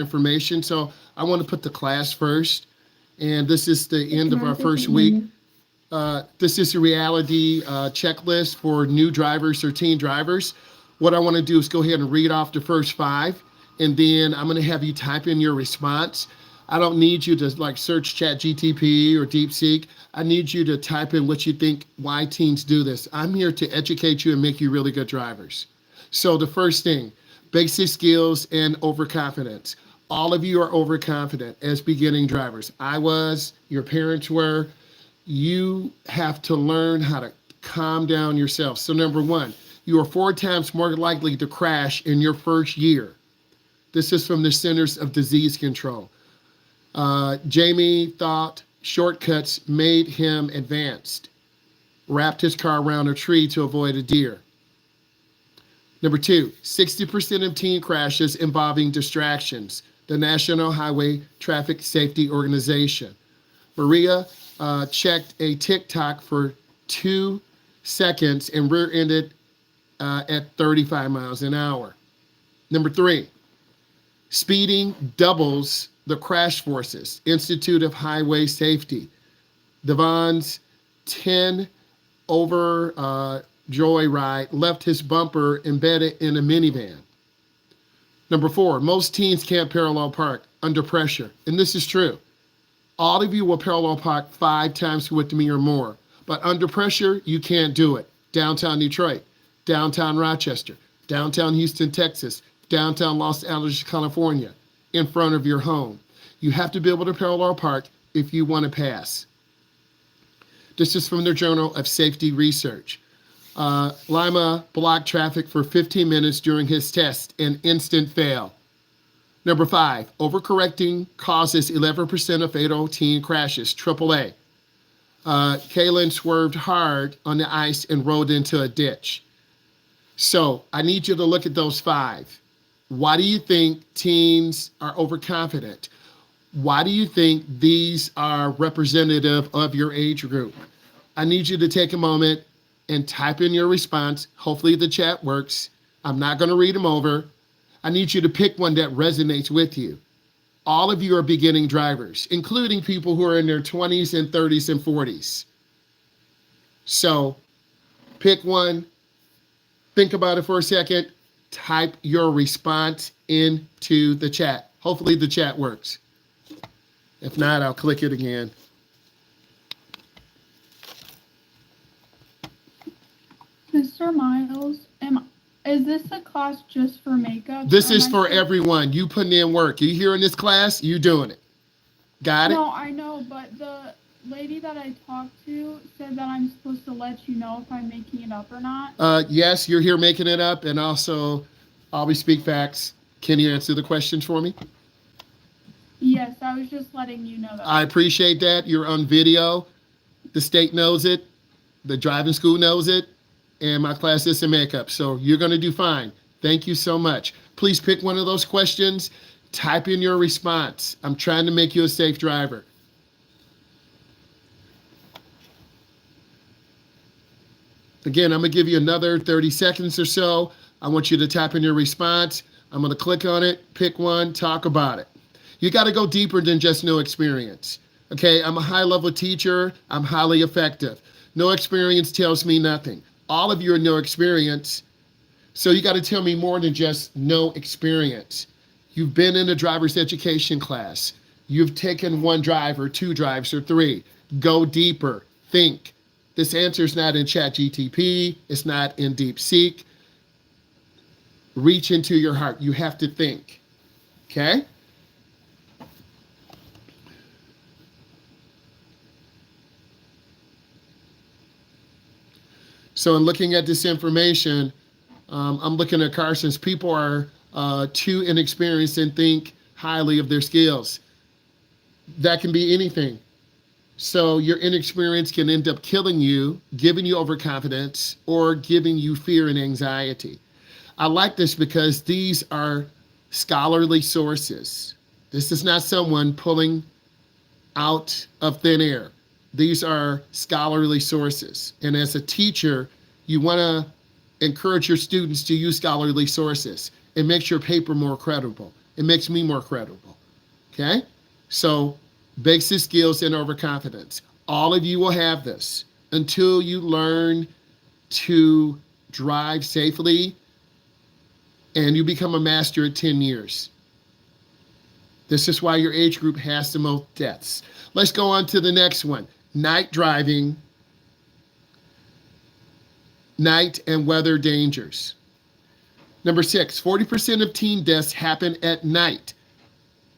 information. So I want to put the class first. And this is the end of our first week. This is a reality checklist for new drivers or teen drivers. What I want to do is go ahead and read off the first five, and then I'm going to have you type in your response. I don't need you to like search ChatGTP or DeepSeek. I need you to type in what you think, why teens do this. I'm here to educate you and make you really good drivers. So the first thing, basic skills and overconfidence. All of you are overconfident as beginning drivers. I was, your parents were. You have to learn how to calm down yourself. So number one, you are 4 times more likely to crash in your first year. This is from the Centers of Disease Control. Jamie thought shortcuts made him advanced. Wrapped his car around a tree to avoid a deer. Number two, 60% of teen crashes involving distractions. The National Highway Traffic Safety Organization. Maria checked a TikTok for 2 seconds and rear-ended at 35 miles an hour. Number three, speeding doubles the crash forces. Institute of Highway Safety. Devon's 10 over joyride left his bumper embedded in a minivan. Number four, most teens can't parallel park under pressure. And this is true. All of you will parallel park 5 times with me or more. But under pressure, you can't do it. Downtown Detroit, downtown Rochester, downtown Houston, Texas, downtown Los Angeles, California, in front of your home. You have to be able to parallel park if you want to pass. This is from the Journal of Safety Research. Lima blocked traffic for 15 minutes during his test, an instant fail. Number five, overcorrecting causes 11% of fatal teen crashes, AAA. Kaylin swerved hard on the ice and rolled into a ditch. So I need you to look at those five. Why do you think teens are overconfident? Why do you think these are representative of your age group? I need you to take a moment and type in your response. Hopefully the chat works. I'm not going to read them over. I need you to pick one that resonates with you. All of you are beginning drivers, including people who are in their 20s and 30s and 40s. So pick one, think about it for a second, type your response into the chat. Hopefully the chat works. If not, I'll click it again. Mr. Myles, is this a class just for makeup? This is for everyone. You putting in work. You here in this class, you doing it. Got it? No, I know, but the lady that I talked to said that I'm supposed to let you know if I'm making it up or not. Yes, you're here making it up, and also, always speak facts. Can you answer the questions for me? Yes, I was just letting you know that. I appreciate that. You're on video. The state knows it. The driving school knows it. And my class is in makeup. So you're going to do fine. Thank you so much. Please pick one of those questions. Type in your response. I'm trying to make you a safe driver. Again, I'm going to give you another 30 seconds or so. I want you to type in your response. I'm going to click on it, pick one, talk about it. You got to go deeper than just no experience. Okay, I'm a high-level teacher. I'm highly effective. No experience tells me nothing. All of you are no experience, so you got to tell me more than just no experience. You've been in a driver's education class. You've taken 1 drive or 2 drives or 3. Go deeper. Think. This answer is not in ChatGTP. It's not in DeepSeek. Reach into your heart. You have to think. Okay? So in looking at this information, I'm looking at Carson's. People are too inexperienced and think highly of their skills. That can be anything. So your inexperience can end up killing you, giving you overconfidence, or giving you fear and anxiety. I like this because these are scholarly sources. This is not someone pulling out of thin air. These are scholarly sources. And as a teacher, you want to encourage your students to use scholarly sources. It makes your paper more credible. It makes me more credible. Okay? So, basic skills and overconfidence. All of you will have this until you learn to drive safely and you become a master at 10 years. This is why your age group has the most deaths. Let's go on to the next one. Night driving, night and weather dangers. Number 6, 40% of teen deaths happen at night.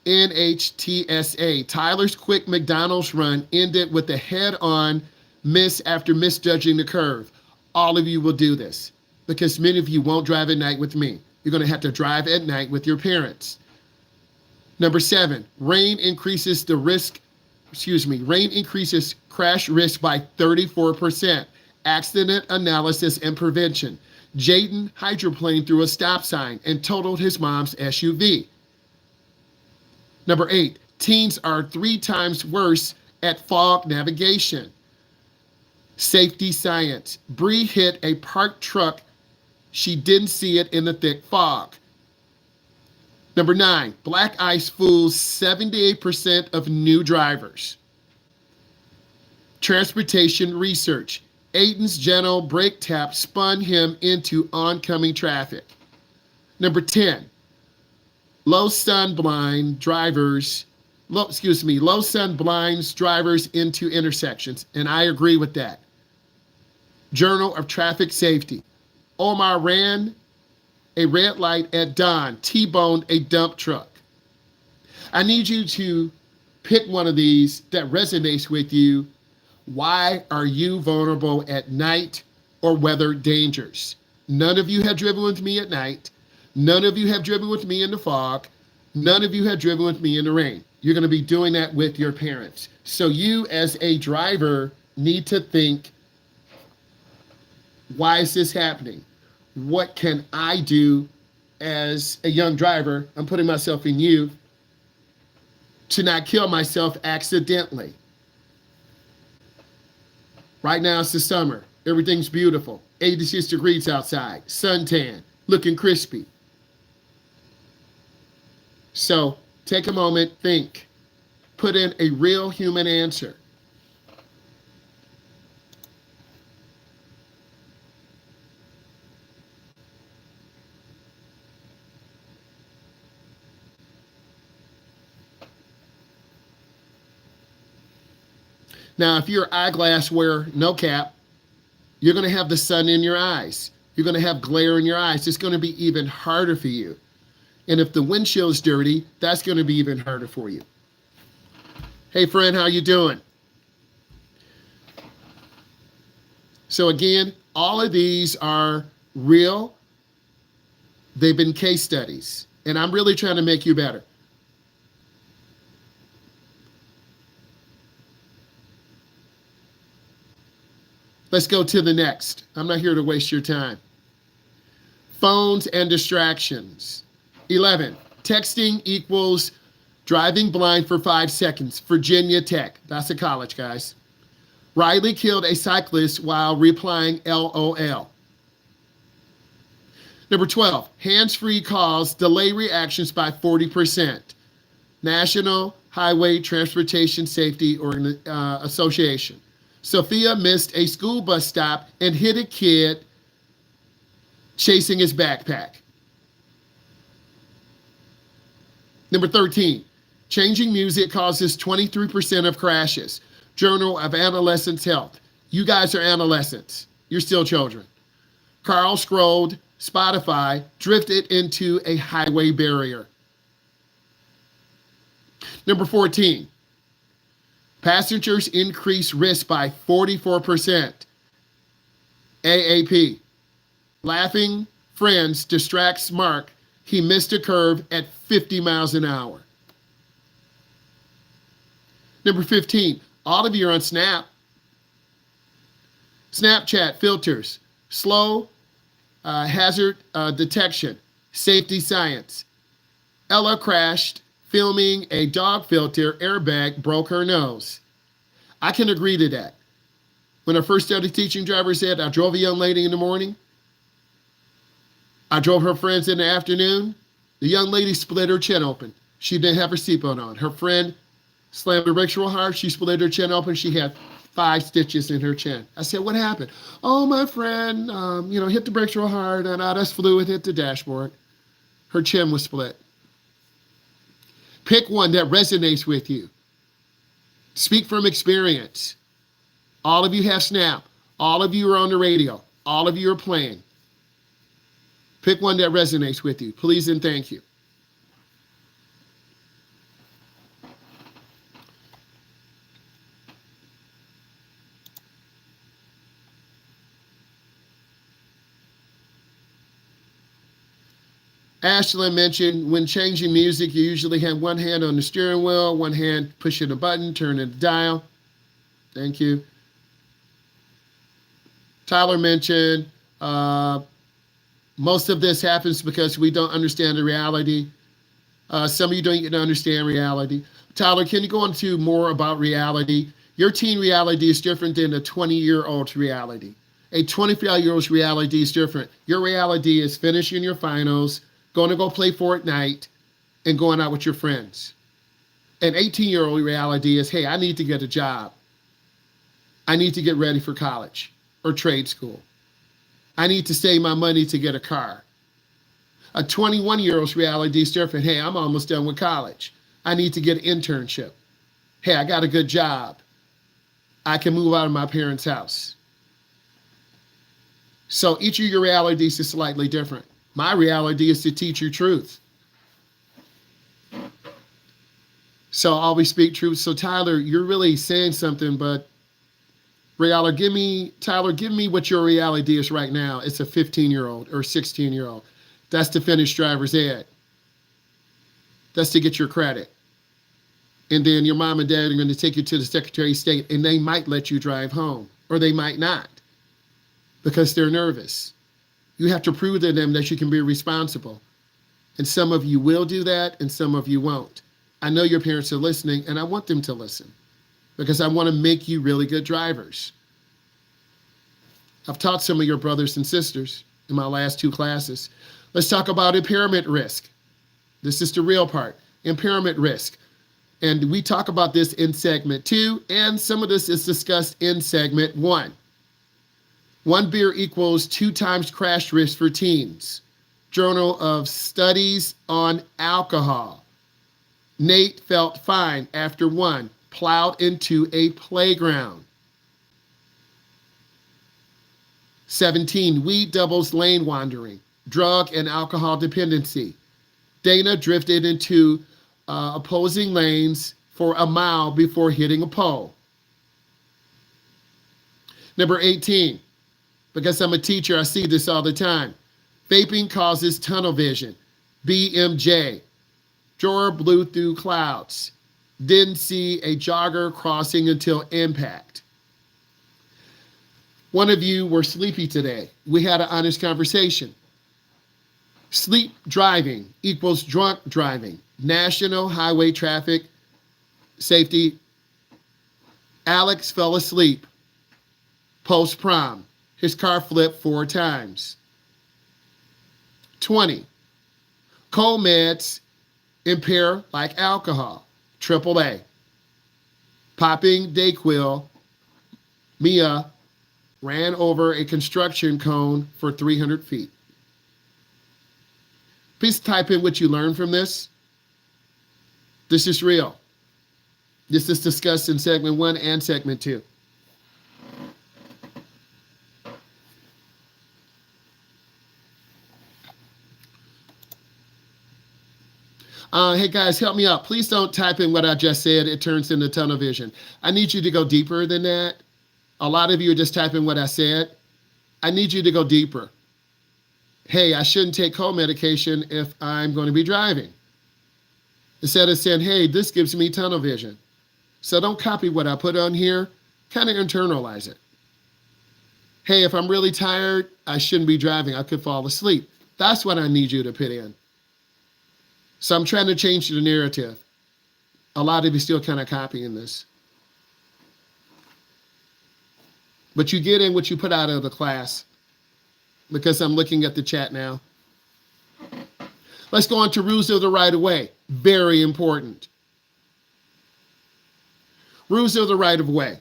NHTSA. Tyler's quick McDonald's run ended with a head-on miss after misjudging the curve. All of you will do this because many of you won't drive at night with me. You're going to have to drive at night with your parents. Number 7, rain increases crash risk by 34%. Accident analysis and prevention. Jaden hydroplaned through a stop sign and totaled his mom's SUV. Number 8, teens are 3 times worse at fog navigation. Safety science. Bree hit a parked truck. She didn't see it in the thick fog. Number 9, black ice fools 78% of new drivers. Transportation research. Aiden's gentle brake tap spun him into oncoming traffic. Number 10, low sun blinds drivers into intersections, and I agree with that. Journal of Traffic Safety. Omar ran a red light at dawn, T-boned a dump truck. I need you to pick one of these that resonates with you. Why are you vulnerable at night or weather dangers? None of you have driven with me at night. None of you have driven with me in the fog. None of you have driven with me in the rain. You're going to be doing that with your parents. So you as a driver need to think, why is this happening? What can I do as a young driver? I'm putting myself in you to not kill myself accidentally. Right now it's the summer. Everything's beautiful. 86 degrees outside. Suntan. Looking crispy. So take a moment, think. Put in a real human answer. Now, if you're eyeglass wearer, no cap, you're going to have the sun in your eyes. You're going to have glare in your eyes. It's going to be even harder for you. And if the windshield is dirty, that's going to be even harder for you. Hey, friend, how you doing? So again, all of these are real. They've been case studies. And I'm really trying to make you better. Let's go to the next. I'm not here to waste your time. Phones and distractions. 11, texting equals driving blind for 5 seconds. Virginia Tech. That's a college, guys. Riley killed a cyclist while replying LOL. Number 12, hands-free calls delay reactions by 40%. National Highway Transportation Safety Association. Sophia missed a school bus stop and hit a kid chasing his backpack. Number 13, changing music causes 23% of crashes. Journal of Adolescent Health. You guys are adolescents. You're still children. Carl scrolled Spotify, drifted into a highway barrier. Number 14, passengers increase risk by 44%. AAP. Laughing friends distracts Mark. He missed a curve at 50 miles an hour. Number 15. All of you are on Snap. Snapchat filters. Slow hazard detection. Safety science. Ella crashed filming a dog filter airbag, broke her nose. I can agree to that. When I first started teaching driver's ed, I drove a young lady in the morning. I drove her friends in the afternoon, The young lady split her chin open. She didn't have her seatbelt on. Her friend slammed the brakes real hard. She split her chin open. She had 5 stitches in her chin. I said, what happened? Oh, my friend, hit the brakes real hard and I just flew and hit the dashboard. Her chin was split. Pick one that resonates with you. Speak from experience. All of you have Snap. All of you are on the radio. All of you are playing. Pick one that resonates with you. Please and thank you. Ashlyn mentioned when changing music, you usually have one hand on the steering wheel, one hand pushing a button, turning the dial. Thank you. Tyler mentioned most of this happens because we don't understand the reality. Some of you don't even understand reality. Tyler, can you go into more about reality? Your teen reality is different than a 20-year-old's reality. A 25-year-old's reality is different. Your reality is finishing your finals, going to go play Fortnite, and going out with your friends. An 18-year-old reality is, hey, I need to get a job. I need to get ready for college or trade school. I need to save my money to get a car. A 21-year-old's reality is different. Hey, I'm almost done with college. I need to get an internship. Hey, I got a good job. I can move out of my parents' house. So each of your realities is slightly different. My reality is to teach you truth. So always speak truth. So Tyler, you're really saying something, but Tyler, give me what your reality is right now. It's a 15-year-old or 16-year-old. That's to finish driver's ed. That's to get your credit. And then your mom and dad are going to take you to the Secretary of State, and they might let you drive home, or they might not, because they're nervous. You have to prove to them that you can be responsible. And some of you will do that, and some of you won't. I know your parents are listening, and I want them to listen, because I want to make you really good drivers. I've taught some of your brothers and sisters in my last 2 classes. Let's talk about impairment risk. This is the real part, impairment risk. And we talk about this in segment 2, and some of this is discussed in segment 1. 1 beer equals 2 times crash risk for teens. Journal of Studies on Alcohol. Nate felt fine after 1 plowed into a playground. 17, weed doubles lane wandering, drug and alcohol dependency. Dana drifted into opposing lanes for a mile before hitting a pole. Number 18, because I'm a teacher, I see this all the time. Vaping causes tunnel vision. BMJ. Drawer blew through clouds. Didn't see a jogger crossing until impact. One of you were sleepy today. We had an honest conversation. Sleep driving equals drunk driving. National Highway Traffic Safety. Alex fell asleep post-prom. His car flipped 4 times. 20. Cold meds impair like alcohol. AAA. Popping Dayquil. Mia ran over a construction cone for 300 feet. Please type in what you learned from this. This is real. This is discussed in segment 1 and segment 2. Hey guys, help me out. Please don't type in what I just said. It turns into tunnel vision. I need you to go deeper than that. A lot of you are just typing what I said. I need you to go deeper. Hey, I shouldn't take cold medication if I'm going to be driving. Instead of saying, hey, this gives me tunnel vision. So don't copy what I put on here. Kind of internalize it. Hey, if I'm really tired, I shouldn't be driving. I could fall asleep. That's what I need you to put in. So I'm trying to change the narrative. A lot of you still kind of copying this. But you get in what you put out of the class, because I'm looking at the chat now. Let's go on to rules of the right of way. Very important. Rules of the right of way.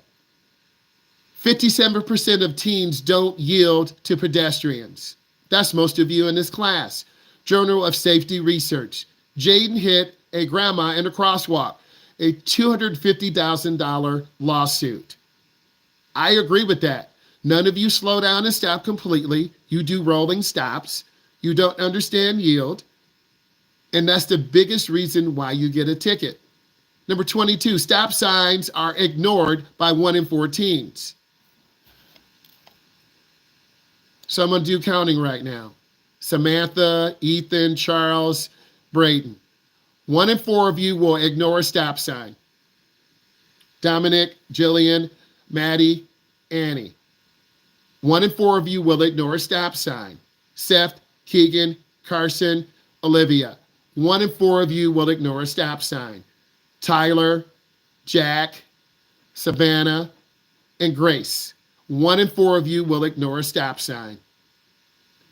57% of teens don't yield to pedestrians. That's most of you in this class. Journal of Safety Research. Jaden hit a grandma in a crosswalk. A $250,000 lawsuit. I agree with that. None of you slow down and stop completely. You do rolling stops. You don't understand yield. And that's the biggest reason why you get a ticket. Number 22, stop signs are ignored by 1 in 4 teens. So I'm going to do counting right now. Samantha, Ethan, Charles, Brayden. 1 in 4 of you will ignore a stop sign. Dominic, Jillian, Maddie, Annie. 1 in 4 of you will ignore a stop sign. Seth, Keegan, Carson, Olivia. 1 in 4 of you will ignore a stop sign. Tyler, Jack, Savannah, and Grace. 1 in 4 of you will ignore a stop sign.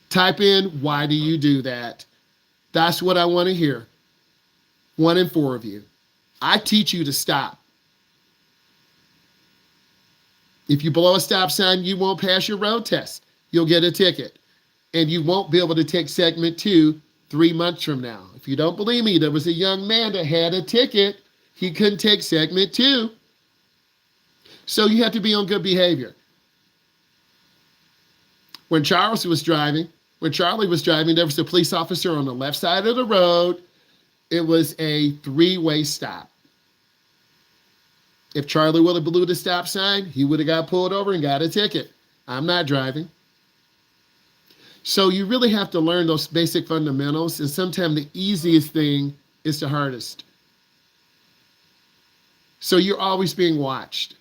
Type in, why do you do that? That's what I want to hear. 1 in 4 of you. I teach you to stop. If you blow a stop sign, you won't pass your road test. You'll get a ticket. And you won't be able to take segment 2 3 months from now. If you don't believe me, there was a young man that had a ticket. He couldn't take segment 2. So you have to be on good behavior. When Charlie was driving, there was a police officer on the left side of the road. It was a 3-way stop. If Charlie would have blew the stop sign, he would have got pulled over and got a ticket. I'm not driving. So you really have to learn those basic fundamentals, and sometimes the easiest thing is the hardest. So you're always being watched.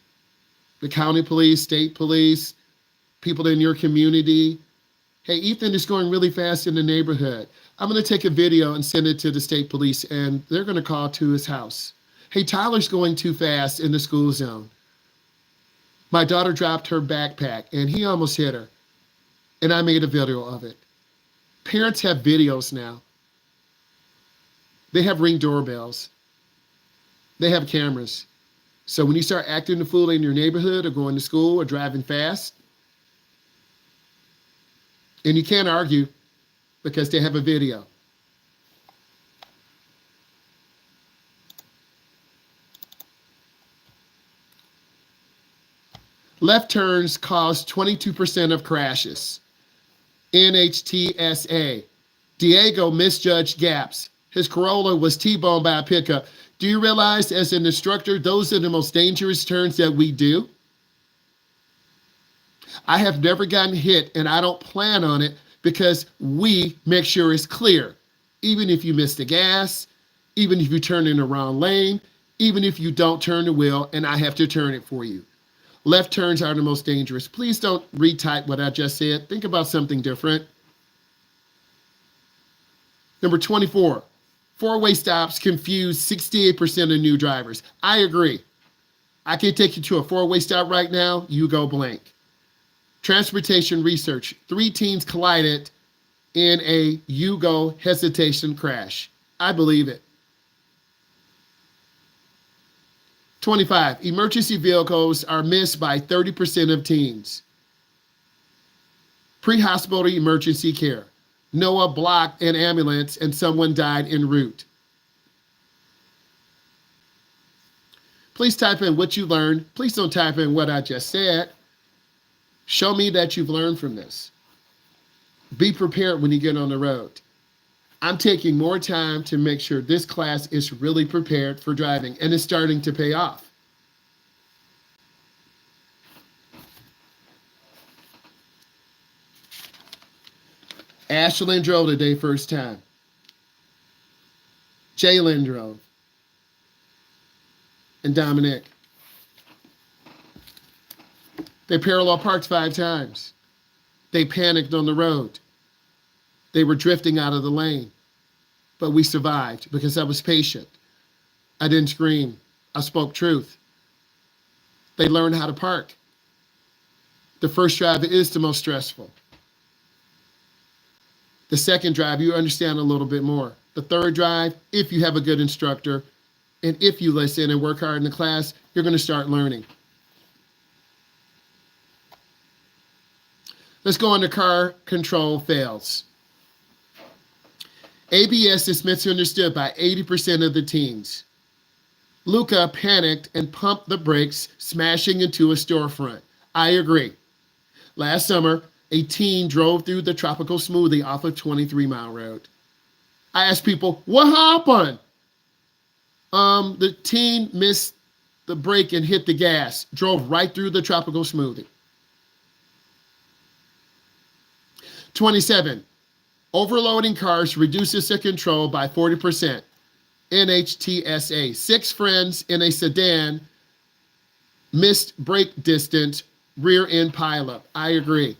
The county police, state police, people in your community. Hey, Ethan is going really fast in the neighborhood. I'm going to take a video and send it to the state police, and they're going to call to his house. Hey, Tyler's going too fast in the school zone. My daughter dropped her backpack, and he almost hit her. And I made a video of it. Parents have videos now. They have Ring doorbells. They have cameras. So when you start acting the fool in your neighborhood or going to school or driving fast, and you can't argue because they have a video. Left turns cause 22% of crashes. NHTSA. Diego misjudged gaps. His Corolla was T-boned by a pickup. Do you realize, as an instructor, those are the most dangerous turns that we do? I have never gotten hit, and I don't plan on it because we make sure it's clear. Even if you miss the gas, even if you turn in the wrong lane, even if you don't turn the wheel, and I have to turn it for you. Left turns are the most dangerous. Please don't retype what I just said. Think about something different. Number 24, 4-way stops confuse 68% of new drivers. I agree. I can take you to a 4-way stop right now. You go blank. Transportation research. 3 teens collided in a you-go hesitation crash. I believe it. 25, emergency vehicles are missed by 30% of teens. Pre-hospital emergency care. Noah blocked an ambulance and someone died en route. Please type in what you learned. Please don't type in what I just said. Show me that you've learned from this. Be prepared when you get on the road. I'm taking more time to make sure this class is really prepared for driving, and it's starting to pay off. Ashlyn drove today first time. Jalen drove. And Dominic. They parallel parked 5 times. They panicked on the road. They were drifting out of the lane. But we survived because I was patient. I didn't scream. I spoke truth. They learned how to park. The first drive is the most stressful. The second drive, you understand a little bit more. The third drive, if you have a good instructor, and if you listen and work hard in the class, you're going to start learning. Let's go on to car control fails. ABS is misunderstood by 80% of the teens. Luca panicked and pumped the brakes, smashing into a storefront. I agree. Last summer, a teen drove through the tropical smoothie off of 23 Mile Road. I asked people, what happened? The teen missed the brake and hit the gas, drove right through the tropical smoothie. 27. Overloading cars reduces the control by 40%. NHTSA. 6 friends in a sedan missed brake distance, rear end pileup. I agree.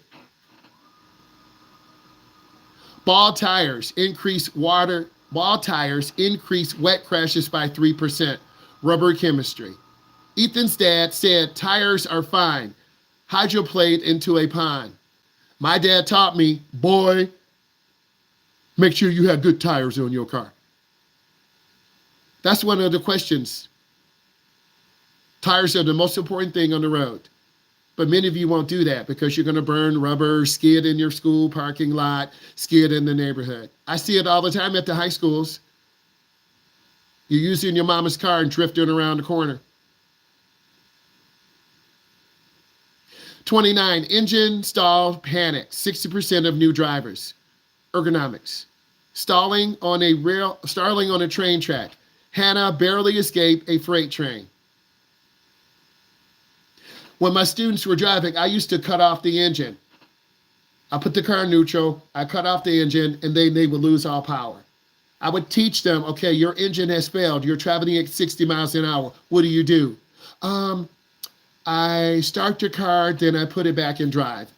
Ball tires increase wet crashes by 3%. Rubber chemistry. Ethan's dad said tires are fine. Hydroplate into a pond. My dad taught me, boy, make sure you have good tires on your car. That's one of the questions. Tires are the most important thing on the road. But many of you won't do that because you're going to burn rubber, skid in your school parking lot, skid in the neighborhood. I see it all the time at the high schools. You're using your mama's car and drifting around the corner. 29, engine stall panic, 60% of new drivers. Ergonomics. Stalling on a train track. Hannah barely escaped a freight train. When my students were driving, I used to cut off the engine. I put the car in neutral, I cut off the engine, and they would lose all power. I would teach them, okay, your engine has failed. You're traveling at 60 miles an hour. What do? I start the car, then I put it back in drive.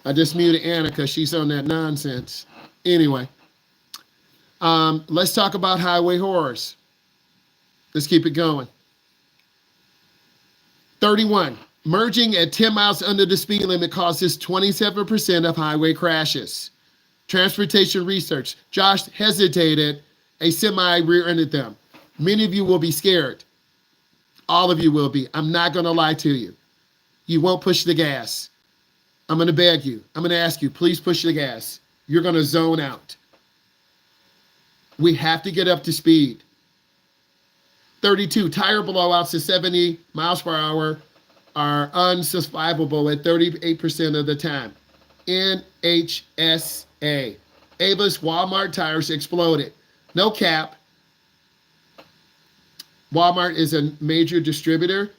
I just muted Anna because she's on that nonsense. Anyway, let's talk about highway horrors. Let's keep it going. 31, merging at 10 miles under the speed limit causes 27% of highway crashes. Transportation research, Josh hesitated, a semi rear-ended them. Many of you will be scared. All of you will be. I'm not going to lie to you. You won't push the gas. I'm going to beg you. I'm going to ask you, please push the gas. You're going to zone out. We have to get up to speed. 32, tire blowouts at 70 miles per hour are unsurvivable at 38% of the time. NHSA. Ava's Walmart tires exploded. No cap. Walmart is a major distributor.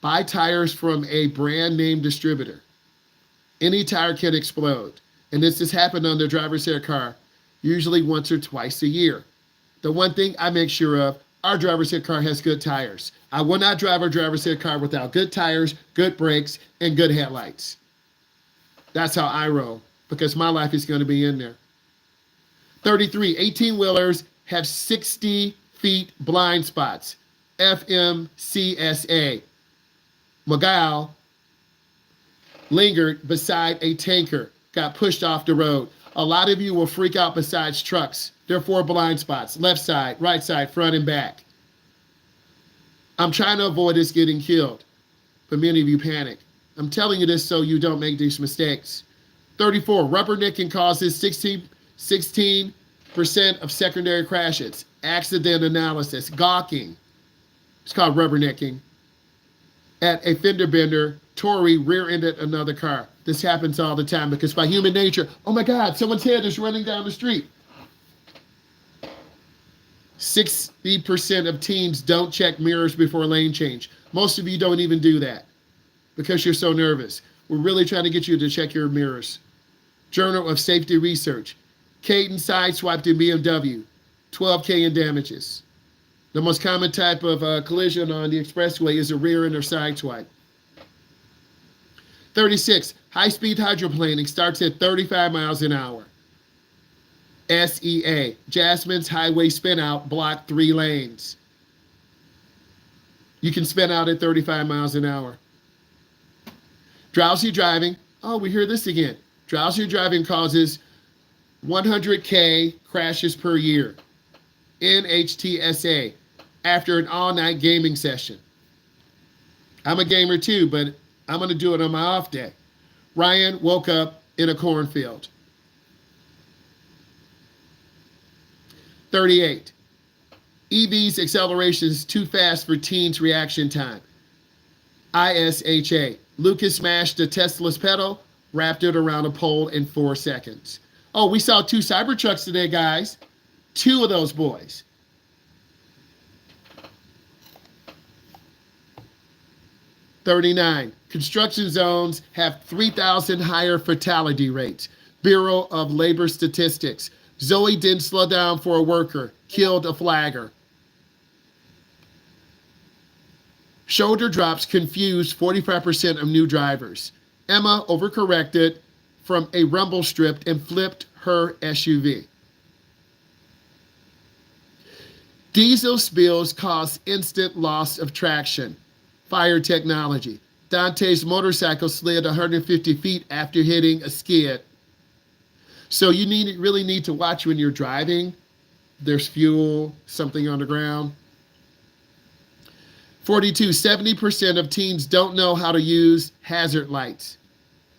Buy tires from a brand name distributor. Any tire can explode. And this has happened on the driver's ed car, usually once or twice a year. The one thing I make sure of, our driver's ed car has good tires. I will not drive a driver's ed car without good tires, good brakes, and good headlights. That's how I roll, because my life is going to be in there. 33, 18-wheelers have 60 feet blind spots. FMCSA. Miguel lingered beside a tanker, got pushed off the road. A lot of you will freak out besides trucks. There are 4 blind spots, left side, right side, front and back. I'm trying to avoid us getting killed, but many of you panic. I'm telling you this so you don't make these mistakes. 34, rubbernecking causes 16% of secondary crashes. Accident analysis, gawking. It's called rubbernecking. At a fender bender, Tory rear-ended another car. This happens all the time because by human nature, oh my God, someone's head is running down the street. 60% of teens don't check mirrors before lane change. Most of you don't even do that because you're so nervous. We're really trying to get you to check your mirrors. Journal of Safety Research. Caden sideswiped in BMW, 12K in damages. The most common type of collision on the expressway is a rear end or side swipe. 36, high-speed hydroplaning starts at 35 miles an hour. SEA, Jasmine's highway spin-out, block 3 lanes. You can spin out at 35 miles an hour. Drowsy driving. Oh, we hear this again. Drowsy driving causes 100K crashes per year. NHTSA, after an all-night gaming session. I'm a gamer too, but I'm going to do it on my off day. Ryan woke up in a cornfield. 38. EV's acceleration is too fast for teens' reaction time. ISHA. Lucas smashed a Tesla's pedal, wrapped it around a pole in 4 seconds. Oh, we saw 2 Cybertrucks today, guys. 2 of those boys. 39. Construction zones have 3,000 higher fatality rates. Bureau of Labor Statistics. Zoe didn't slow down for a worker. Killed a flagger. Shoulder drops confused 45% of new drivers. Emma overcorrected from a rumble strip and flipped her SUV. Diesel spills cause instant loss of traction. Fire technology. Dante's motorcycle slid 150 feet after hitting a skid. So you really need to watch when you're driving. There's fuel, something on the ground. 42, 70% of teens don't know how to use hazard lights.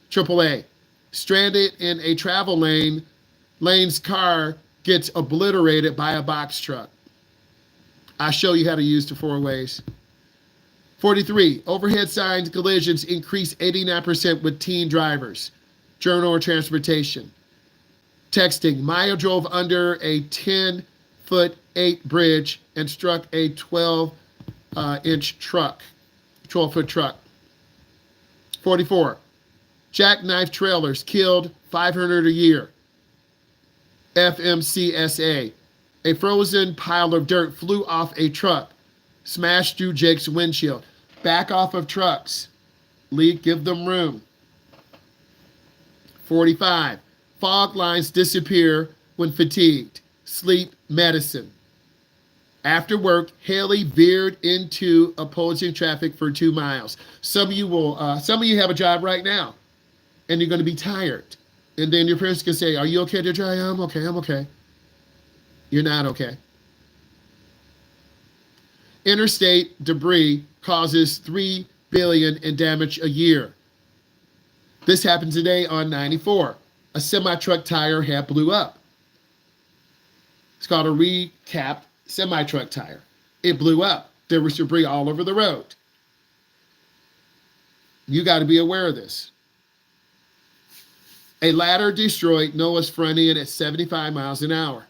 AAA, stranded in a travel lane, lane's car gets obliterated by a box truck. I'll show you how to use the 4 ways. 43, overhead signs collisions increase 89% with teen drivers. Journal of Transportation. Texting, Maya drove under a 10-foot-8 bridge and struck a 12-foot truck. 44, jackknife trailers killed 500 a year. FMCSA, a frozen pile of dirt flew off a truck, smashed through Jake's windshield. Back off of trucks. Give them room. 45, fog lines disappear when fatigued. Sleep medicine. After work, Haley veered into opposing traffic for 2 miles. Some of you have a job right now, and you're going to be tired. And then your parents can say, "Are you okay to drive?" "I'm okay, I'm okay." You're not okay. Interstate debris causes $3 billion in damage a year. This happened today on 94. A semi-truck tire had blew up. It's called a recap semi-truck tire. It blew up. There was debris all over the road. You got to be aware of this. A ladder destroyed Noah's front end at 75 miles an hour.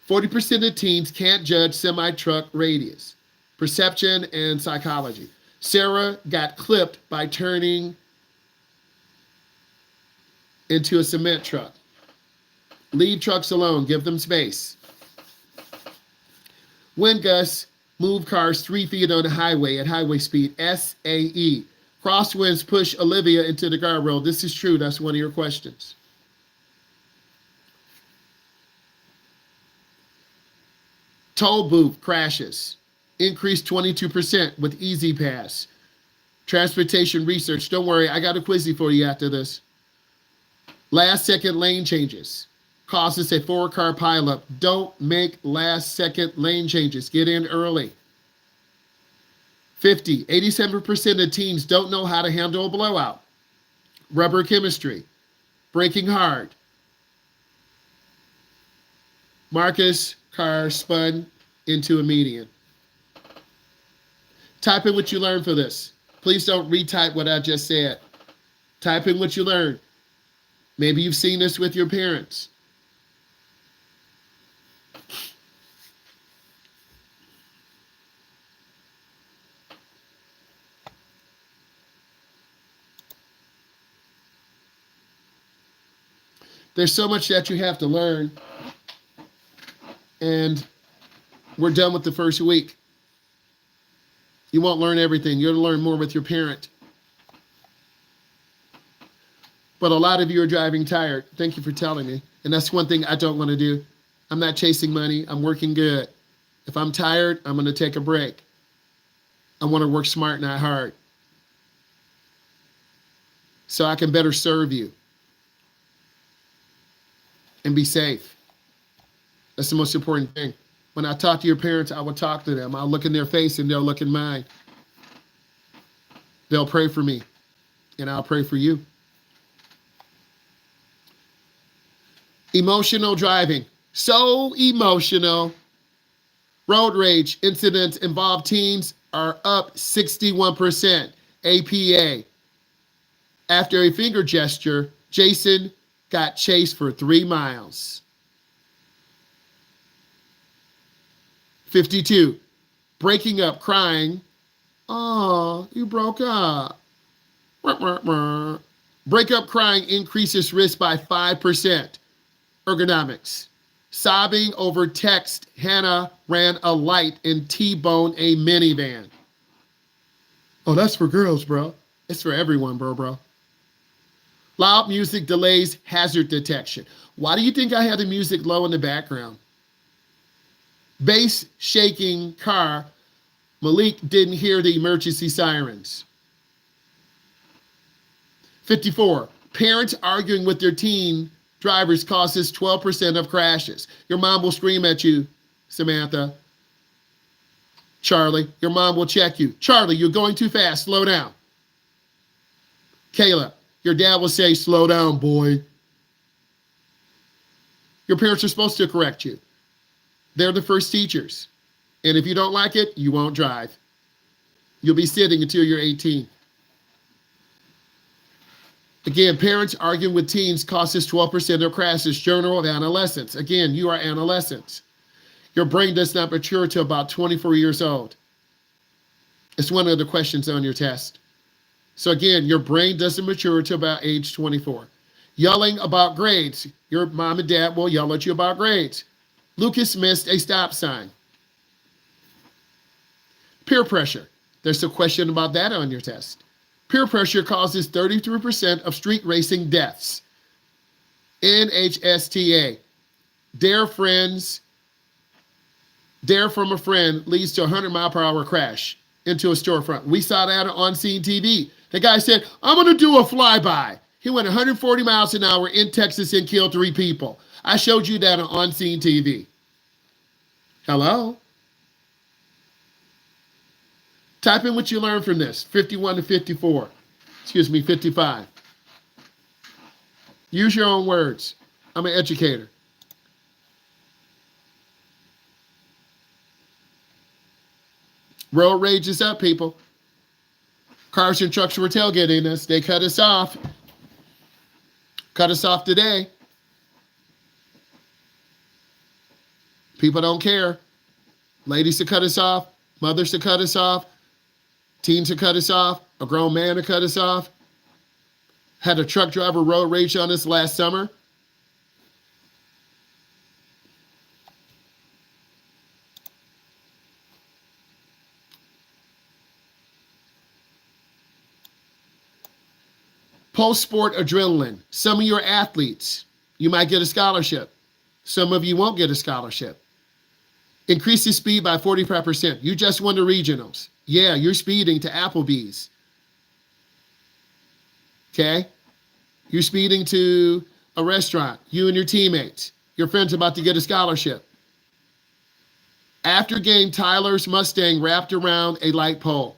40% of teens can't judge semi-truck radius. Perception and psychology. Sarah got clipped by turning into a cement truck. Leave trucks alone. Give them space. Wind gusts move cars 3 feet on the highway at highway speed. SAE. Crosswinds push Olivia into the guardrail. This is true. That's one of your questions. Toll booth crashes. Increased 22% with Easy Pass. Transportation research. Don't worry, I got a quizzy for you after this. Last second lane changes. Causes a 4-car pileup. Don't make last second lane changes. Get in early. 50, 87% of teens don't know how to handle a blowout. Rubber chemistry. Braking hard. Marcus' car spun into a median. Type in what you learned for this. Please don't retype what I just said. Type in what you learned. Maybe you've seen this with your parents. There's so much that you have to learn. And we're done with the first week. You won't learn everything. You'll learn more with your parent. But a lot of you are driving tired. Thank you for telling me. And that's one thing I don't want to do. I'm not chasing money. I'm working good. If I'm tired, I'm going to take a break. I want to work smart, not hard, so I can better serve you and be safe. That's the most important thing. When I talk to your parents, I will talk to them. I'll look in their face and they'll look in mine. They'll pray for me and I'll pray for you. Emotional driving. So emotional. Road rage incidents involve teens are up 61%. APA. After a finger gesture, Jason got chased for 3 miles. 52. Breaking up, crying. Oh, you broke up. Break up crying increases risk by 5%. Ergonomics. Sobbing over text, Hannah ran a light and T-boned a minivan. Oh, that's for girls, bro. It's for everyone, bro. Loud music delays hazard detection. Why do you think I had the music low in the background? Bass shaking car. Malik didn't hear the emergency sirens. 54. Parents arguing with their teen drivers causes 12% of crashes. Your mom will scream at you, Samantha. Charlie, your mom will check you. Charlie, you're going too fast. Slow down. Kayla, your dad will say, slow down, boy. Your parents are supposed to correct you. They're the first teachers. And if you don't like it, you won't drive. You'll be sitting until you're 18. Again, parents arguing with teens causes 12% of crashes. Journal of Adolescence. Again, you are adolescents. Your brain does not mature till about 24 years old. It's one of the questions on your test. So again, your brain doesn't mature till about age 24. Yelling about grades. Your mom and dad will yell at you about grades. Lucas missed a stop sign. Peer pressure. There's a question about that on your test. Peer pressure causes 33% of street racing deaths. NHSTA. Dare from a friend leads to a 100-mile-per-hour crash into a storefront. We saw that on Scene TV. The guy said, I'm going to do a flyby. He went 140 miles an hour in Texas and killed 3 people. I showed you that on Scene TV. Hello? Type in what you learned from this, 51 to 54. Excuse me, 55. Use your own words. I'm an educator. Road rage is up, people. Cars and trucks were tailgating us. They cut us off. Cut us off today. People don't care. Ladies to cut us off. Mothers to cut us off. Teens to cut us off. A grown man to cut us off. Had a truck driver road rage on us last summer. Post-sport adrenaline. Some of your athletes, you might get a scholarship. Some of you won't get a scholarship. Increases speed by 45%. You just won the regionals. Yeah, you're speeding to Applebee's. Okay? You're speeding to a restaurant. You and your teammates. Your friend's about to get a scholarship. After game, Tyler's Mustang wrapped around a light pole.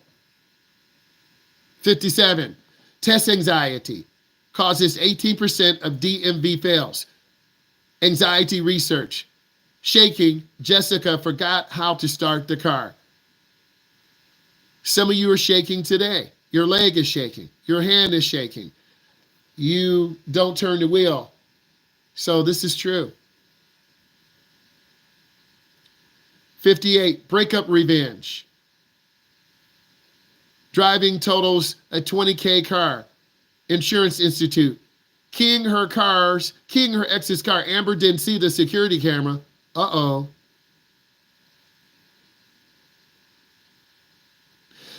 57. Test anxiety causes 18% of DMV fails. Anxiety research. Shaking, Jessica forgot how to start the car. Some of you are shaking today. Your leg is shaking. Your hand is shaking. You don't turn the wheel. So this is true. 58, breakup revenge. Driving totals a 20K car. Insurance Institute. Keying her ex's car. Amber didn't see the security camera. Uh-oh.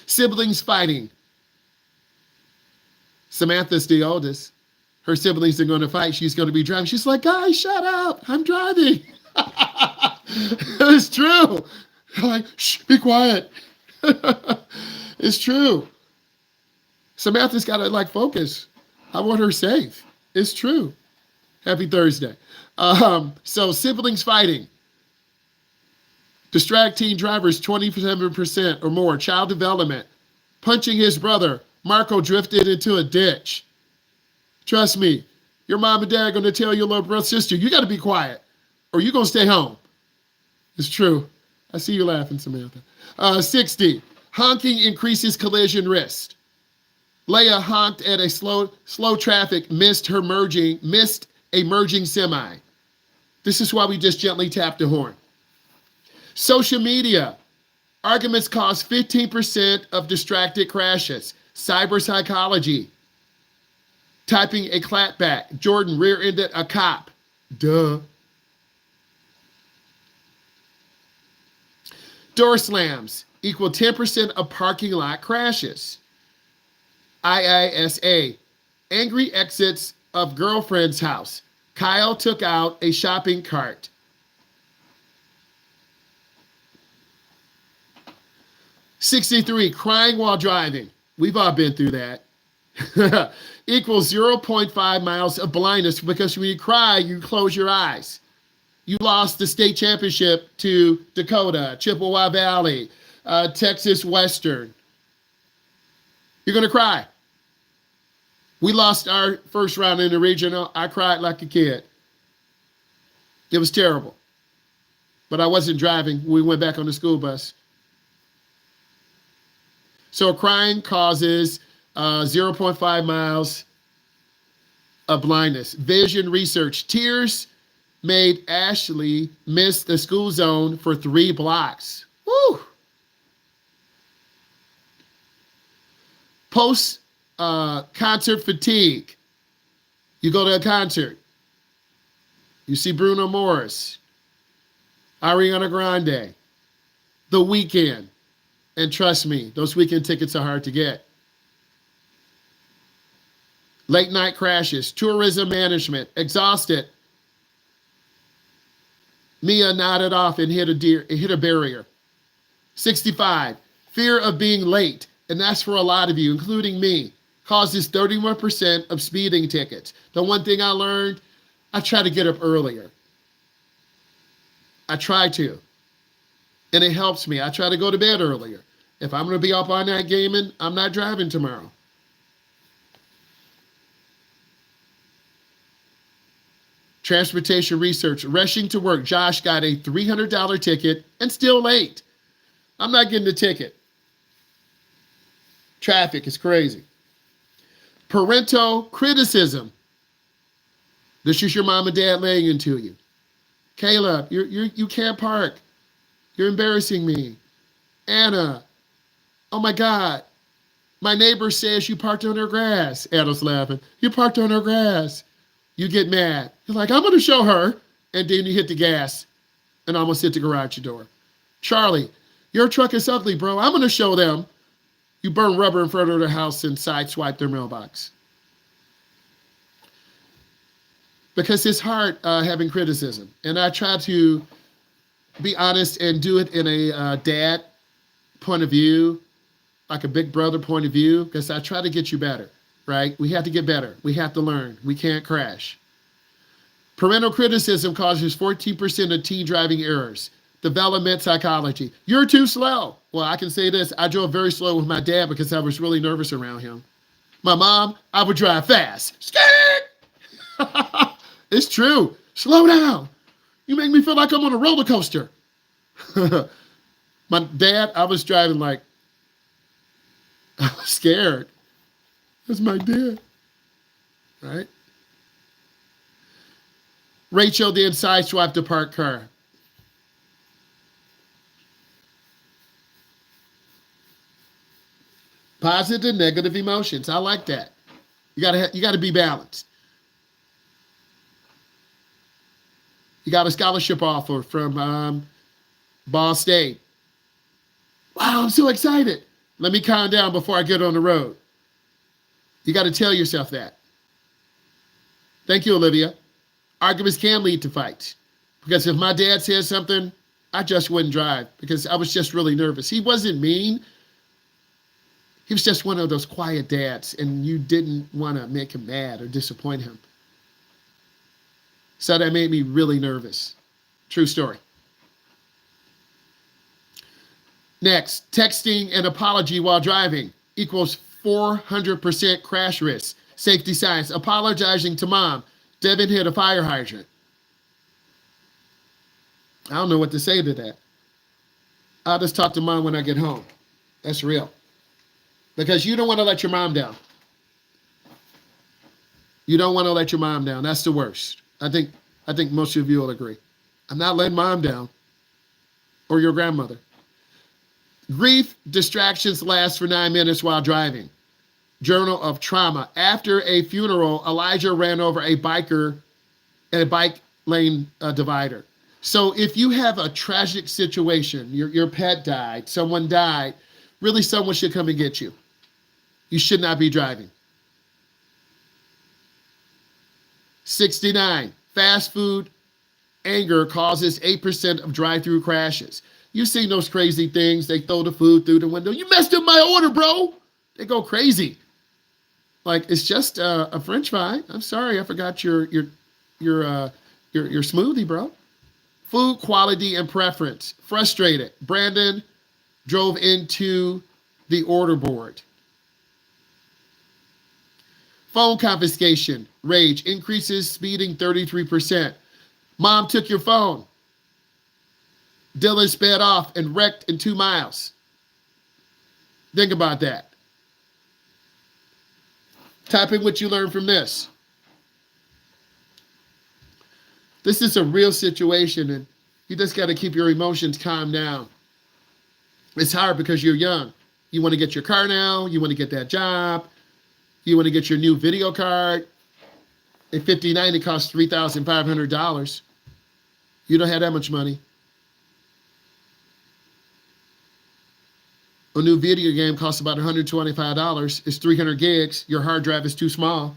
Siblings fighting. Samantha's the oldest. her siblings are going to fight. She's going to be driving. She's like, guys, shut up. I'm driving. It's true. They're like, shh, be quiet. It's true. Samantha's got to like focus. I want her safe. It's true. Happy Thursday. So siblings fighting. Distract teen drivers 27% or more. Child development. Punching his brother. Marco drifted into a ditch. Trust me, your mom and dad are going to tell your little brother, sister, you got to be quiet or you're going to stay home. It's true. I see you laughing, Samantha. 60. Honking increases collision risk. Leia honked at a slow traffic, missed a merging semi. This is why we just gently tap the horn. Social media. Arguments cause 15% of distracted crashes. Cyber psychology. Typing a clapback. Jordan rear-ended a cop. Duh. Door slams equal 10% of parking lot crashes. IISA. Angry exits of girlfriend's house. Kyle took out a shopping cart. $63. Crying while driving. We've all been through that. Equals 0.5 miles of blindness because when you cry, you close your eyes. You lost the state championship to Dakota, Chippewa Valley, Texas Western. You're going to cry. We lost our first round in the regional. I cried like a kid. It was terrible. But I wasn't driving. We went back on the school bus. So crying causes 0.5 miles of blindness. Vision research. Tears made Ashley miss the school zone for 3 blocks. Woo! Post concert fatigue. You go to a concert. You see Bruno Mars, Ariana Grande, The Weeknd. And trust me, those weekend tickets are hard to get. Late night crashes, tourism management, exhausted. Mia nodded off and hit a barrier. 65, fear of being late, and that's for a lot of you, including me, causes 31% of speeding tickets. The one thing I learned, I try to get up earlier. I try to, and it helps me. I try to go to bed earlier. If I'm going to be up all night gaming, I'm not driving tomorrow. Transportation research, rushing to work. Josh got a $300 ticket and still late. I'm not getting the ticket. Traffic is crazy. Parental criticism. This is your mom and dad laying into you. Caleb, you can't park. You're embarrassing me. Anna, oh my God. My neighbor says you parked on her grass. Anna's laughing. You parked on her grass. You get mad. You're like, I'm going to show her. And then you hit the gas and almost hit the garage door. Charlie, your truck is ugly, bro. I'm going to show them. You burn rubber in front of their house and sideswipe their mailbox. Because it's hard having criticism. And I try to be honest and do it in a dad point of view, like a big brother point of view, because I try to get you better, right? We have to get better. We have to learn. We can't crash. Parental criticism causes 14% of teen driving errors. Development psychology. You're too slow. Well, I can say this. I drove very slow with my dad because I was really nervous around him. My mom, I would drive fast. Skirt! It's true. Slow down. You make me feel like I'm on a roller coaster. My dad, I was driving like, I was scared. That's my dad. Right? Rachel then sideswiped the parked car. Positive and negative emotions. I like that. You gotta be balanced. You got a scholarship offer from Ball State. Wow, I'm so excited. Let me calm down before I get on the road. You got to tell yourself that. Thank you, Olivia. Arguments can lead to fights. Because if my dad said something, I just wouldn't drive because I was just really nervous. He wasn't mean. He was just one of those quiet dads, and you didn't want to make him mad or disappoint him. So that made me really nervous. True story. Next, texting an apology while driving equals 400% crash risk. Safety science. Apologizing to mom. Devin hit a fire hydrant. I don't know what to say to that. I'll just talk to mom when I get home. That's real. Because you don't want to let your mom down. You don't want to let your mom down. That's the worst. I think most of you will agree. I'm not letting mom down or your grandmother. Grief distractions last for 9 minutes while driving. Journal of Trauma. After a funeral, Elijah ran over a biker at a bike lane divider. So if you have a tragic situation, your pet died, someone died, really someone should come and get you. You should not be driving. 69. Fast food anger causes 8% of drive-through crashes. You've seen those crazy things. They throw the food through the window. You messed up my order, bro. They go crazy. Like, it's just a French fry. I'm sorry, I forgot your smoothie, bro. Food quality and preference. Frustrated. Brandon drove into the order board. Phone confiscation. Rage. Increases speeding 33%. Mom took your phone. Dylan sped off and wrecked in 2 miles. Think about that. Type in what you learned from this. This is a real situation, and you just got to keep your emotions calm down. It's hard because you're young. You want to get your car now. You want to get that job. You want to get your new video card. At 59, it costs $3,500. You don't have that much money. A new video game costs about $125. It's 300 gigs. Your hard drive is too small.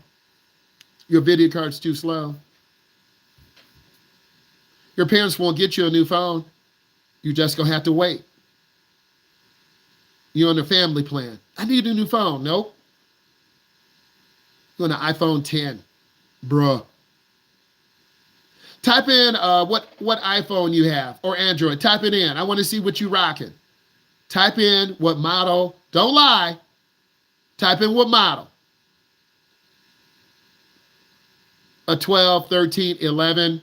Your video card's too slow. Your parents won't get you a new phone. You just gonna have to wait. You're on a family plan. I need a new phone. Nope. You're on an iPhone 10. Bruh. Type in what iPhone you have or Android. Type it in. I want to see what you rocking. Type in what model. Don't lie. Type in what model. A 12, 13, 11,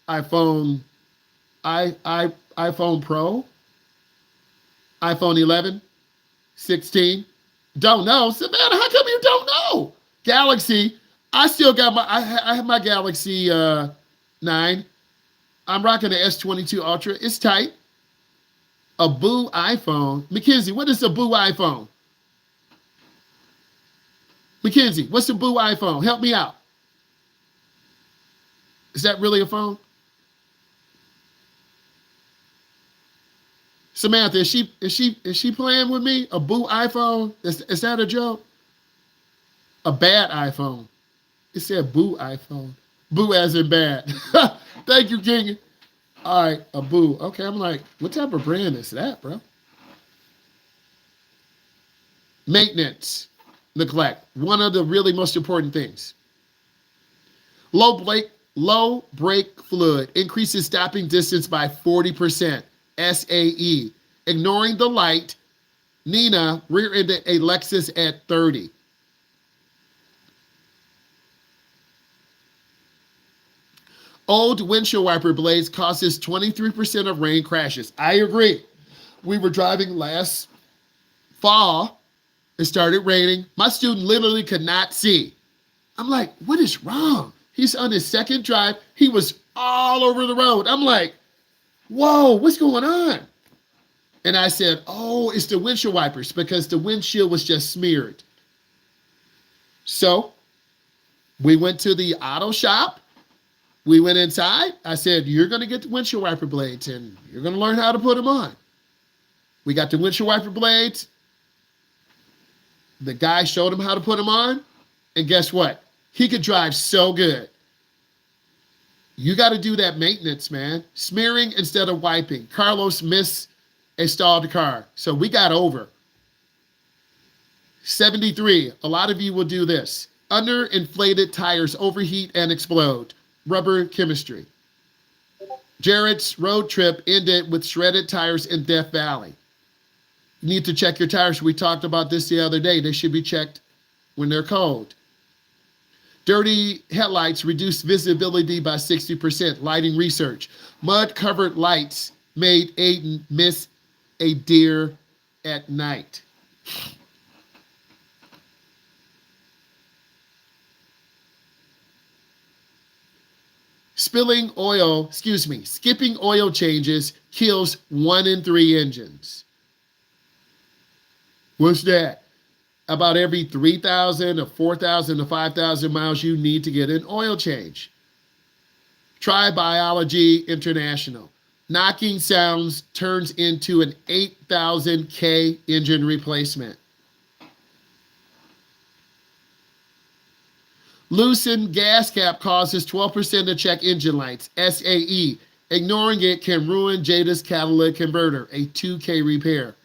iPhone Pro, iPhone 11, 16. Don't know. Savannah, how come you don't know? Galaxy. I still got I have my Galaxy 9. I'm rocking the S22 Ultra. It's tight. A boo iPhone. Mackenzie, what is a boo iPhone? Mackenzie, what's a boo iPhone? Help me out. Is that really a phone? Samantha, is she playing with me? A boo iPhone? Is that a joke? A bad iPhone. It said boo iPhone. Boo as in bad. Thank you, King. All right, a boo. Okay, I'm like, what type of brand is that, bro? Maintenance, neglect. One of the really most important things. Low brake fluid increases stopping distance by 40%. SAE. Ignoring the light. Nina rear-ended a Lexus at 30. Old windshield wiper blades causes 23% of rain crashes. I agree. We were driving last fall. It started raining. My student literally could not see. I'm like, what is wrong? He's on his second drive. He was all over the road. I'm like, whoa, what's going on? And I said, oh, it's the windshield wipers because the windshield was just smeared. So we went to the auto shop. We went inside. I said, you're going to get the windshield wiper blades and you're going to learn how to put them on. We got the windshield wiper blades. The guy showed him how to put them on. And guess what? He could drive so good. You got to do that maintenance, man. Smearing instead of wiping. Carlos installed the car, so we got over. 73. A lot of you will do this. Underinflated tires overheat and explode. Rubber chemistry. Jared's road trip ended with shredded tires in Death Valley. You need to check your tires. We talked about this the other day. They should be checked when they're cold. Dirty headlights reduce visibility by 60%. Lighting research. Mud-covered lights made Aiden miss a deer at night. Skipping oil changes kills 1 in 3 engines. What's that? About every 3,000 or 4,000 to 5,000 miles, you need to get an oil change. Try Biology International. Knocking sounds turns into an 8,000 K engine replacement. Loosened gas cap causes 12% of check engine lights. SAE. Ignoring it can ruin Jada's catalytic converter. A 2K repair.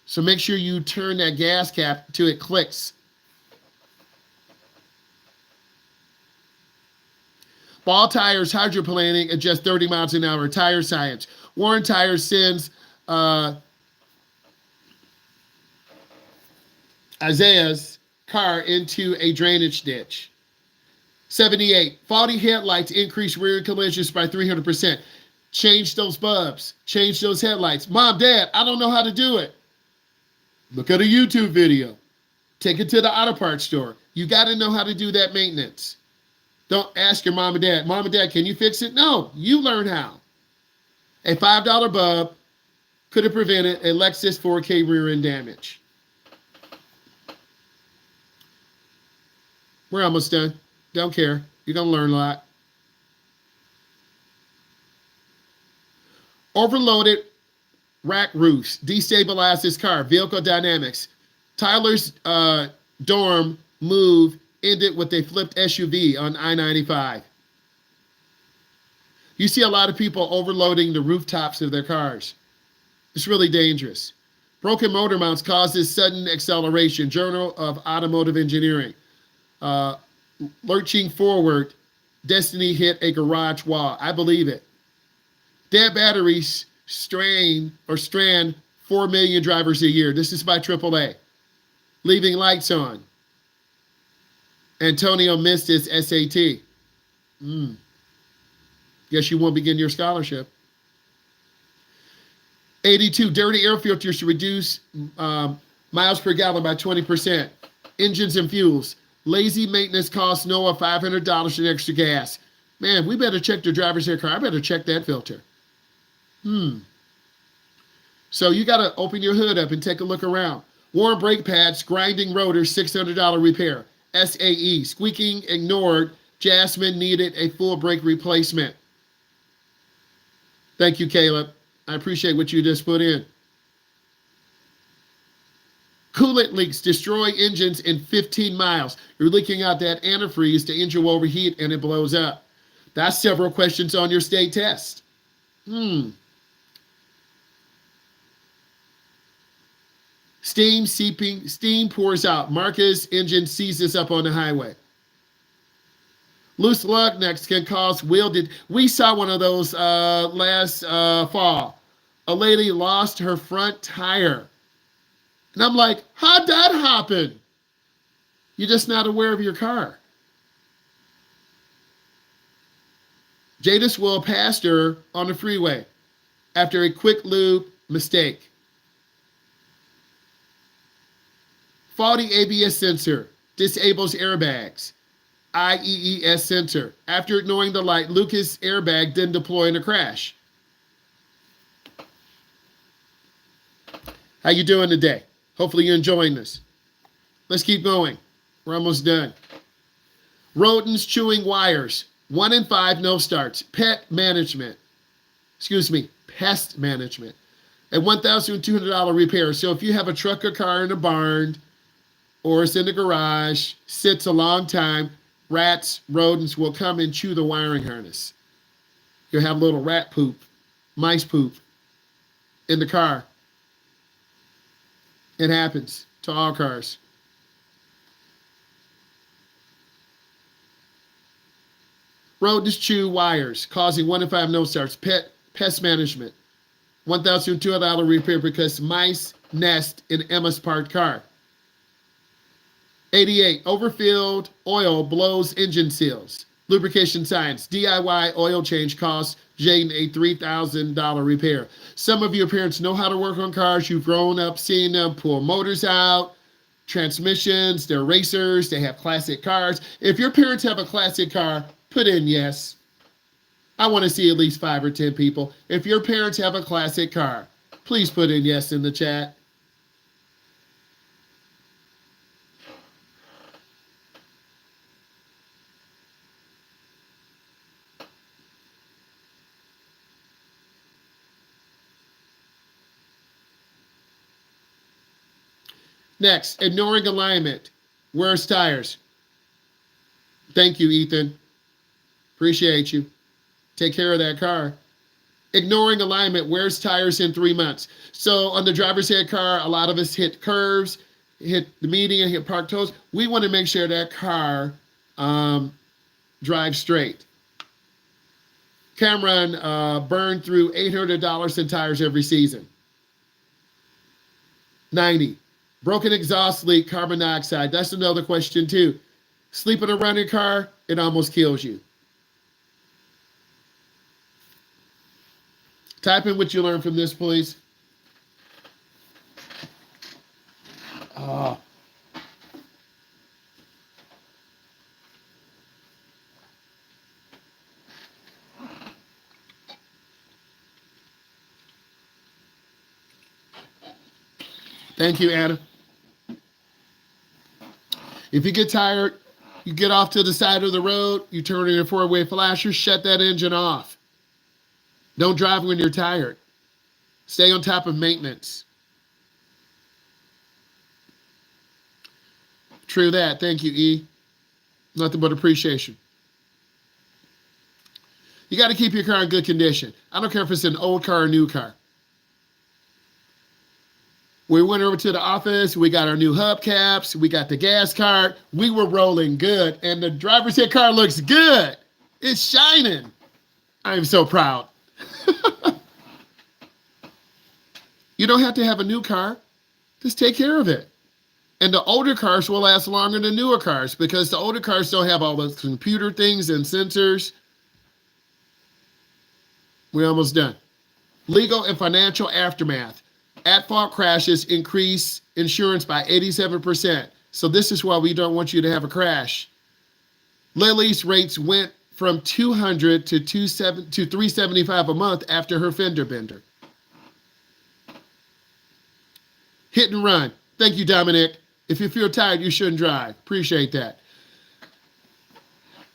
So make sure you turn that gas cap till it clicks. Ball tires, hydroplaning at just 30 miles an hour. Tire science. Warren Tires sends Isaiah's car into a drainage ditch. 78. Faulty headlights increase rear collisions by 300%. Change those bulbs. Change those headlights. Mom, Dad, I don't know how to do it. Look at a YouTube video. Take it to the auto parts store. You got to know how to do that maintenance. Don't ask your mom and dad, Mom and Dad, can you fix it? No, you learn how. A $5 bulb could have prevented a Lexus 4K rear end damage. We're almost done. Don't care. You're going to learn a lot. Overloaded rack roofs destabilize this car. Vehicle dynamics. Tyler's dorm move ended with a flipped SUV on I-95. You see a lot of people overloading the rooftops of their cars. It's really dangerous. Broken motor mounts causes sudden acceleration. Journal of Automotive Engineering. Lurching forward, Destiny hit a garage wall. I believe it. Dead batteries strand 4 million drivers a year. This is by AAA. Leaving lights on. Antonio missed his SAT. Guess you won't begin your scholarship. 82. Dirty air filters to reduce miles per gallon by 20%. Engines and fuels. Lazy maintenance costs NOAA $500 in extra gas. Man, we better check the driver's air car. I better check that filter. So you got to open your hood up and take a look around. Worn brake pads, grinding rotors, $600 repair. SAE, squeaking ignored. Jasmine needed a full brake replacement. Thank you, Caleb. I appreciate what you just put in. Coolant leaks destroy engines in 15 miles. You're leaking out that antifreeze, the engine will overheat and it blows up. That's several questions on your state test. Steam seeping, steam pours out. Marcus engine seizes up on the highway. Loose lug nuts can cause wielded. We saw one of those last fall. A lady lost her front tire. And I'm like, how'd that happen? You're just not aware of your car. Jadis Will passed her on the freeway after a quick lube mistake. Faulty ABS sensor disables airbags. IEES sensor. After ignoring the light, Lucas' airbag didn't deploy in a crash. How you doing today? Hopefully you're enjoying this. Let's keep going. We're almost done. Rodents chewing wires. 1 in 5 no starts. Pest management. A $1,200 repair. So if you have a truck or car in a barn or it's in the garage, sits a long time, rats, rodents will come and chew the wiring harness. You'll have a little rat poop, mice poop in the car. It happens to all cars. Rodents chew wires, causing 1 in 5 no starts. Pest management, $1,200 repair because mice nest in Emma's parked car. 88, overfilled oil blows engine seals. Lubrication science, DIY oil change costs Jaden a $3,000 repair. Some of your parents know how to work on cars. You've grown up seeing them pull motors out, transmissions, they're racers, they have classic cars. If your parents have a classic car, put in yes. I want to see at least 5 or 10 people. If your parents have a classic car, please put in yes in the chat. Next, ignoring alignment. Where's tires? Thank you, Ethan. Appreciate you. Take care of that car. Ignoring alignment. Where's tires in 3 months? So on the driver's head car, a lot of us hit curves, hit the median, hit park toes. We want to make sure that car drives straight. Cameron burned through $800 in tires every season. 90. Broken exhaust leak, carbon dioxide. That's another question too. Sleep in a running car, it almost kills you. Type in what you learned from this, please. Thank you, Anna. If you get tired, you get off to the side of the road, you turn on your four-way flasher, shut that engine off. Don't drive when you're tired. Stay on top of maintenance. True that. Thank you, E. Nothing but appreciation. You got to keep your car in good condition. I don't care if it's an old car or a new car. We went over to the office. We got our new hubcaps. We got the gas card. We were rolling good. And the driver's head car looks good. It's shining. I'm so proud. You don't have to have a new car. Just take care of it. And the older cars will last longer than newer cars because the older cars don't have all those computer things and sensors. We're almost done. Legal and financial aftermath. At-fault crashes increase insurance by 87%. So this is why we don't want you to have a crash. Lily's rates went from $200 to $375 a month after her fender bender. Hit and run. Thank you, Dominic. If you feel tired, you shouldn't drive. Appreciate that.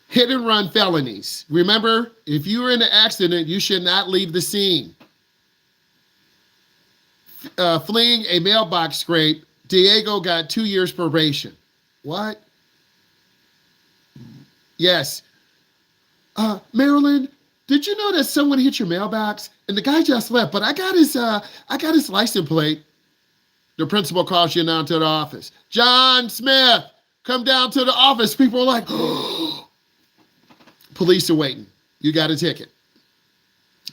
Hit and run felonies. Remember, if you were in an accident, you should not leave the scene. Fleeing a mailbox scrape, Diego got 2 years probation. What? Yes. Marilyn, did you know that someone hit your mailbox and the guy just left? But I got his license plate. The principal calls you down to the office. John Smith, come down to the office. People are like, oh. Police are waiting. You got a ticket.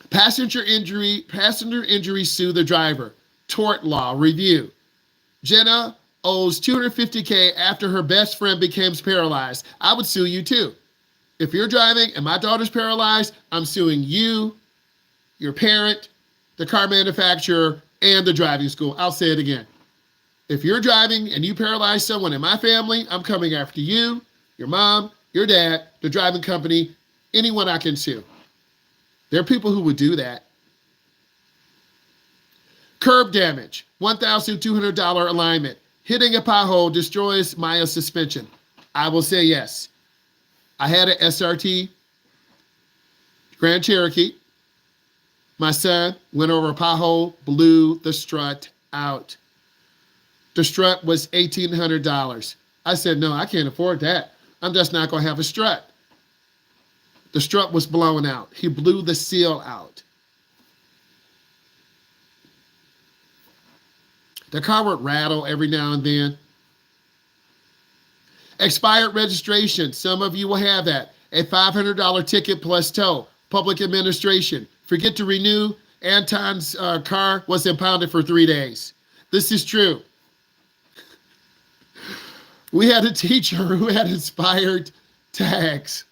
Passenger injury sue the driver. Tort law review. Jenna owes $250K after her best friend becomes paralyzed. I would sue you too. If you're driving and my daughter's paralyzed, I'm suing you, your parent, the car manufacturer, and the driving school. I'll say it again. If you're driving and you paralyze someone in my family, I'm coming after you, your mom, your dad, the driving company, anyone I can sue. There are people who would do that. Curb damage, $1,200 alignment. Hitting a pothole destroys Myles' suspension. I will say yes. I had an SRT Grand Cherokee. My son went over a pothole, blew the strut out. The strut was $1,800. I said, no, I can't afford that. I'm just not going to have a strut. The strut was blown out. He blew the seal out. The car would rattle every now and then. Expired registration. Some of you will have that. A $500 ticket plus tow. Public administration. Forget to renew. Anton's car was impounded for 3 days. This is true. We had a teacher who had expired tags.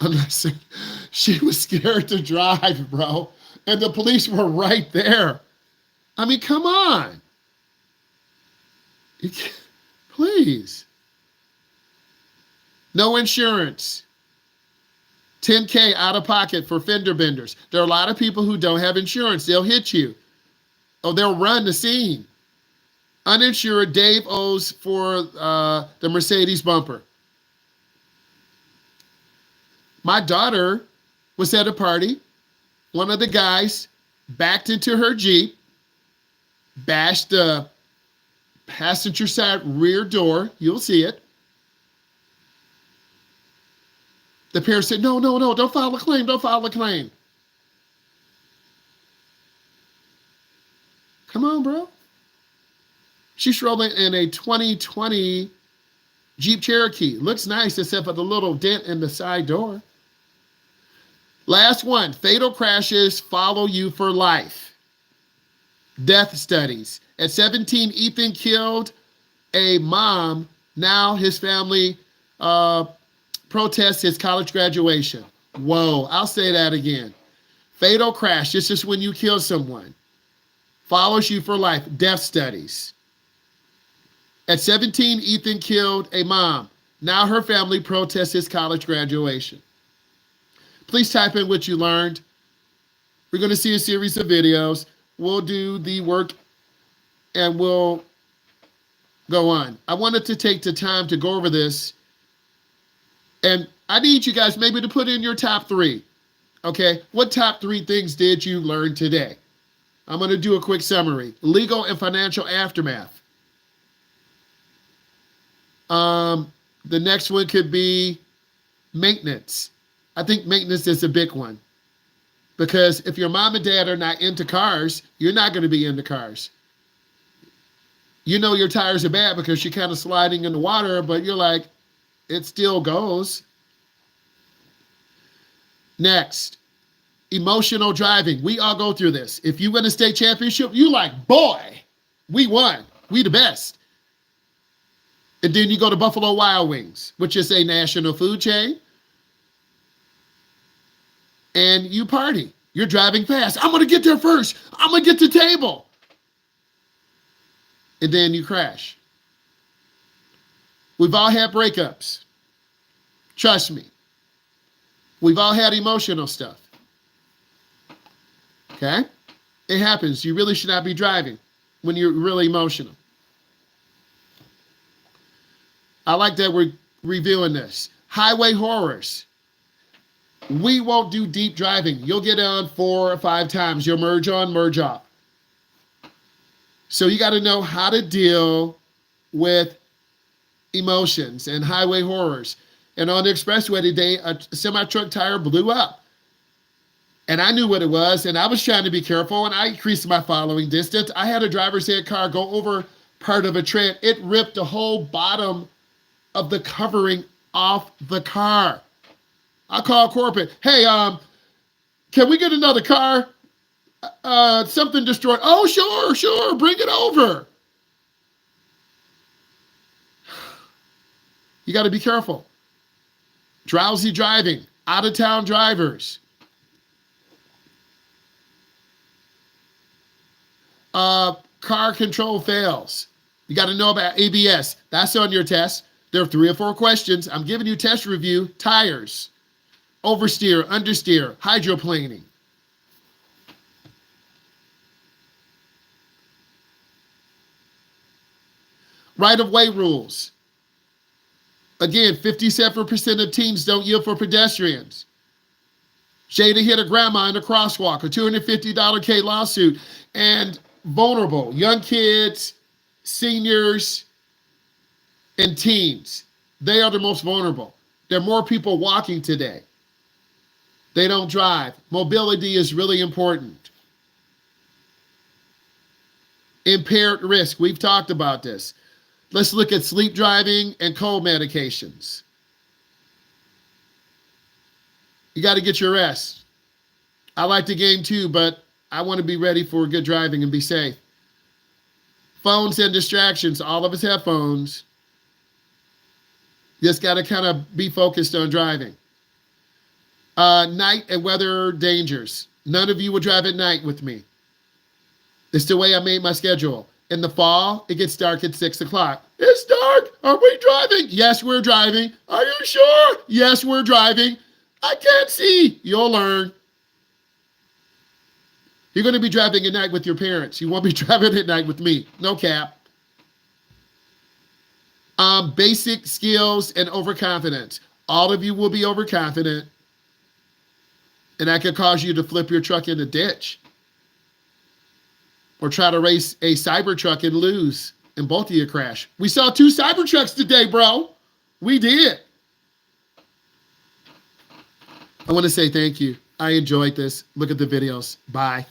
Unless she was scared to drive, bro. And the police were right there. I mean, come on. Please. No insurance. $10K out of pocket for fender benders. There are a lot of people who don't have insurance. They'll hit you. Oh, they'll run the scene. Uninsured, Dave owes for the Mercedes bumper. My daughter was at a party. One of the guys backed into her Jeep, bashed the passenger side rear door. You'll see it. The parents said, no, don't file a claim, don't file a claim. Come on, bro. She's rolling in a 2020 Jeep Cherokee. Looks nice except for the little dent in the side door. Last one, fatal crashes follow you for life. Death studies. At 17, Ethan killed a mom. Now his family protests his college graduation. Whoa, I'll say that again. Fatal crash, this is when you kill someone. Follows you for life. Death studies. At 17, Ethan killed a mom. Now her family protests his college graduation. Please type in what you learned. We're going to see a series of videos. We'll do the work and we'll go on. I wanted to take the time to go over this. And I need you guys maybe to put in your top 3. Okay, what top 3 things did you learn today? I'm going to do a quick summary. Legal and financial aftermath. The next one could be maintenance. I think maintenance is a big one. Because if your mom and dad are not into cars, you're not going to be into cars. You know your tires are bad because you're kind of sliding in the water, but you're like, it still goes. Next, emotional driving. We all go through this. If you win a state championship, you like, boy, we won. We the best. And then you go to Buffalo Wild Wings, which is a national food chain. And you party. You're driving fast. I'm going to get there first. I'm going to get to the table. And then you crash. We've all had breakups. Trust me. We've all had emotional stuff. Okay? It happens. You really should not be driving when you're really emotional. I like that we're reviewing this. Highway horrors. We won't do deep driving. You'll get on 4 or 5 times. You'll merge on, merge off. So you got to know how to deal with emotions and highway horrors. And on the expressway today, a semi-truck tire blew up. And I knew what it was, and I was trying to be careful, and I increased my following distance. I had a driver's ed car go over part of a tread. It ripped the whole bottom of the covering off the car. I called corporate. Hey, can we get another car? Something destroyed. Oh, sure. Bring it over. You got to be careful. Drowsy driving. Out-of-town drivers. Car control fails. You got to know about ABS. That's on your test. There are 3 or 4 questions. I'm giving you test review. Tires. Oversteer, understeer, hydroplaning. Right-of-way rules. Again, 57% of teens don't yield for pedestrians. Jada hit a grandma in a crosswalk, a $250 K lawsuit, and vulnerable, young kids, seniors, and teens. They are the most vulnerable. There are more people walking today. They don't drive. Mobility is really important. Impaired risk. We've talked about this. Let's look at sleep driving and cold medications. You got to get your rest. I like the game too, but I want to be ready for good driving and be safe. Phones and distractions. All of us have phones. You just got to kind of be focused on driving. Night and weather dangers. None of you will drive at night with me. It's the way I made my schedule. In the fall, it gets dark at 6 o'clock. It's dark. Are we driving? Yes, we're driving. Are you sure? Yes, we're driving. I can't see. You'll learn. You're going to be driving at night with your parents. You won't be driving at night with me. No cap. Basic skills and overconfidence. All of you will be overconfident. And that could cause you to flip your truck in a ditch. Or try to race a Cybertruck and lose. And both of you crash. We saw 2 Cybertrucks today, bro. We did. I want to say thank you. I enjoyed this. Look at the videos. Bye.